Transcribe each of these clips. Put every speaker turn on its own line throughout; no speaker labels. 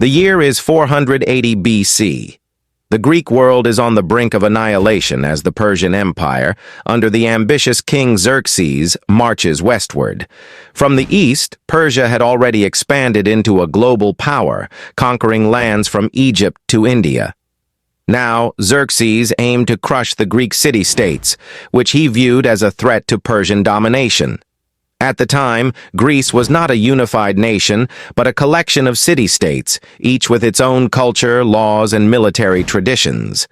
The year is 480 BC. The Greek world is on the brink of annihilation as the Persian Empire, under the ambitious King Xerxes, marches westward. From the east, Persia had already expanded into a global power, conquering lands from Egypt to India. Now, Xerxes aimed to crush the Greek city-states, which he viewed as a threat to Persian domination. At the time, Greece was not a unified nation, but a collection of city-states, each with its own culture, laws, and military traditions.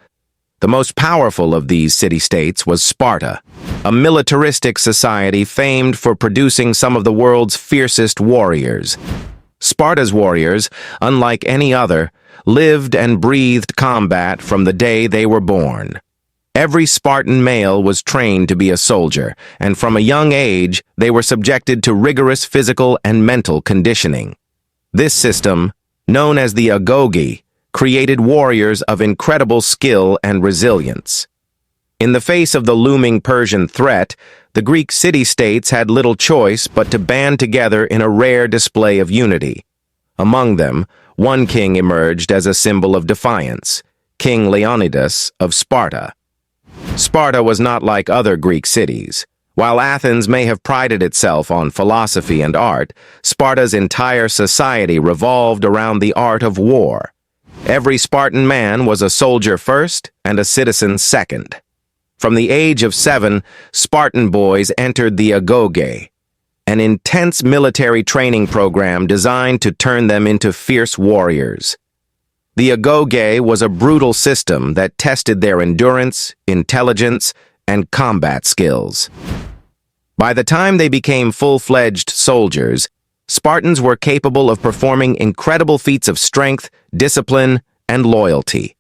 The most powerful of these city-states was Sparta, a militaristic society famed for producing some of the world's fiercest warriors. Sparta's warriors, unlike any other, lived and breathed combat from the day they were born. Every Spartan male was trained to be a soldier, and from a young age, they were subjected to rigorous physical and mental conditioning. This system, known as the agoge, created warriors of incredible skill and resilience. In the face of the looming Persian threat, the Greek city-states had little choice but to band together in a rare display of unity. Among them, one king emerged as a symbol of defiance, King Leonidas of Sparta. Sparta was not like other Greek cities. While Athens may have prided itself on philosophy and art, Sparta's entire society revolved around the art of war. Every Spartan man was a soldier first and a citizen second. From the age of 7, Spartan boys entered the agoge, an intense military training program designed to turn them into fierce warriors. The agoge was a brutal system that tested their endurance, intelligence, and combat skills. By the time they became full-fledged soldiers, Spartans were capable of performing incredible feats of strength, discipline, and loyalty.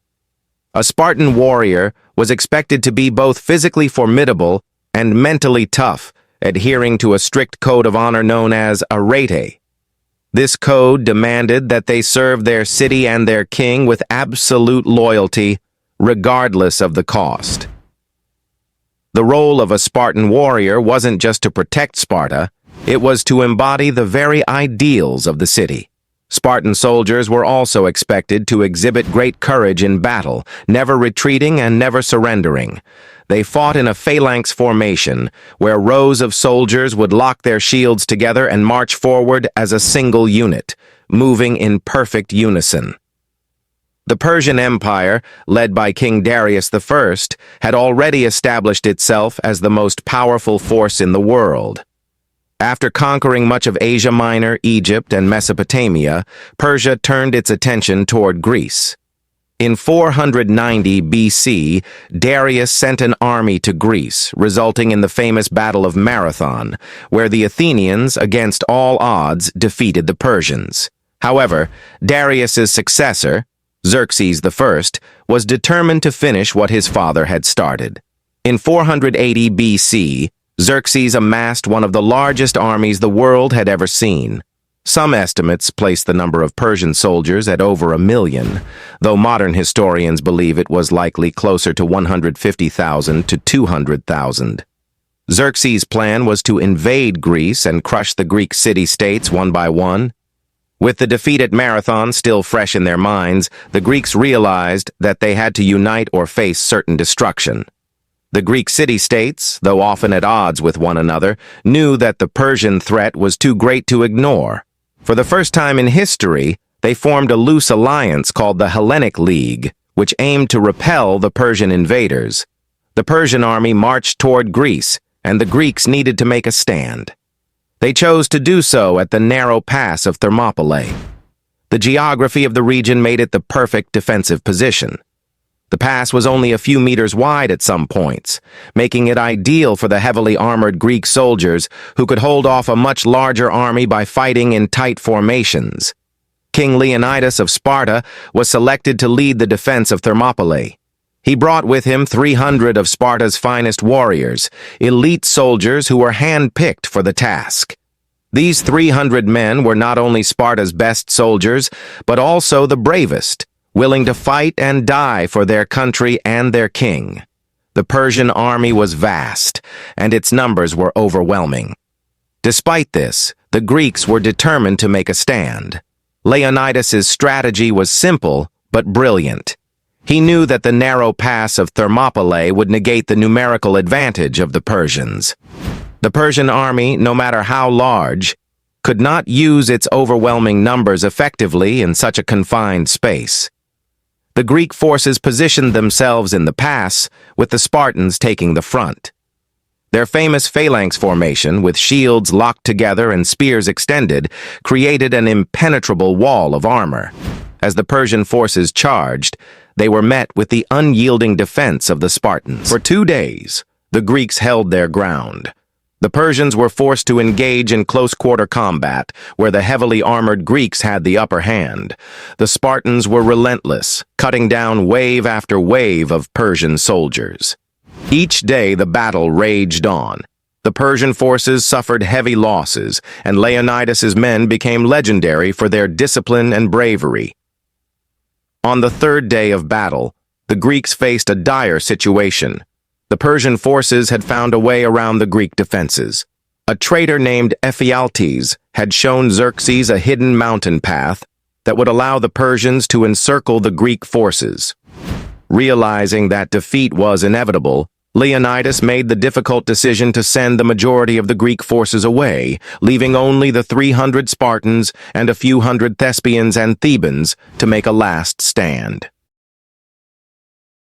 A Spartan warrior was expected to be both physically formidable and mentally tough, adhering to a strict code of honor known as arete. This code demanded that they serve their city and their king with absolute loyalty, regardless of the cost. The role of a Spartan warrior wasn't just to protect Sparta, it was to embody the very ideals of the city. Spartan soldiers were also expected to exhibit great courage in battle, never retreating and never surrendering. They fought in a phalanx formation, where rows of soldiers would lock their shields together and march forward as a single unit, moving in perfect unison. The Persian Empire, led by King Darius I, had already established itself as the most powerful force in the world. After conquering much of Asia Minor, Egypt, and Mesopotamia, Persia turned its attention toward Greece. In 490 BC, Darius sent an army to Greece, resulting in the famous Battle of Marathon, where the Athenians, against all odds, defeated the Persians. However, Darius's successor, Xerxes I, was determined to finish what his father had started. In 480 BC, Xerxes amassed one of the largest armies the world had ever seen. Some estimates place the number of Persian soldiers at over 1 million, though modern historians believe it was likely closer to 150,000 to 200,000. Xerxes' plan was to invade Greece and crush the Greek city-states one by one. With the defeat at Marathon still fresh in their minds, the Greeks realized that they had to unite or face certain destruction. The Greek city-states, though often at odds with one another, knew that the Persian threat was too great to ignore. For the first time in history, they formed a loose alliance called the Hellenic League, which aimed to repel the Persian invaders. The Persian army marched toward Greece, and the Greeks needed to make a stand. They chose to do so at the narrow pass of Thermopylae. The geography of the region made it the perfect defensive position. The pass was only a few meters wide at some points, making it ideal for the heavily armored Greek soldiers who could hold off a much larger army by fighting in tight formations. King Leonidas of Sparta was selected to lead the defense of Thermopylae. He brought with him 300 of Sparta's finest warriors, elite soldiers who were hand-picked for the task. These 300 men were not only Sparta's best soldiers, but also the bravest, willing to fight and die for their country and their king. The Persian army was vast, and its numbers were overwhelming. Despite this, the Greeks were determined to make a stand. Leonidas's strategy was simple but brilliant. He knew that the narrow pass of Thermopylae would negate the numerical advantage of the Persians. The Persian army, no matter how large, could not use its overwhelming numbers effectively in such a confined space. The Greek forces positioned themselves in the pass, with the Spartans taking the front. Their famous phalanx formation, with shields locked together and spears extended, created an impenetrable wall of armor. As the Persian forces charged, they were met with the unyielding defense of the Spartans. For 2 days, the Greeks held their ground. The Persians were forced to engage in close-quarter combat, where the heavily armored Greeks had the upper hand. The Spartans were relentless, cutting down wave after wave of Persian soldiers. Each day the battle raged on. The Persian forces suffered heavy losses, and Leonidas's men became legendary for their discipline and bravery. On the 3rd day of battle, the Greeks faced a dire situation. The Persian forces had found a way around the Greek defenses. A traitor named Ephialtes had shown Xerxes a hidden mountain path that would allow the Persians to encircle the Greek forces. Realizing that defeat was inevitable, Leonidas made the difficult decision to send the majority of the Greek forces away, leaving only the 300 Spartans and a few hundred Thespians and Thebans to make a last stand.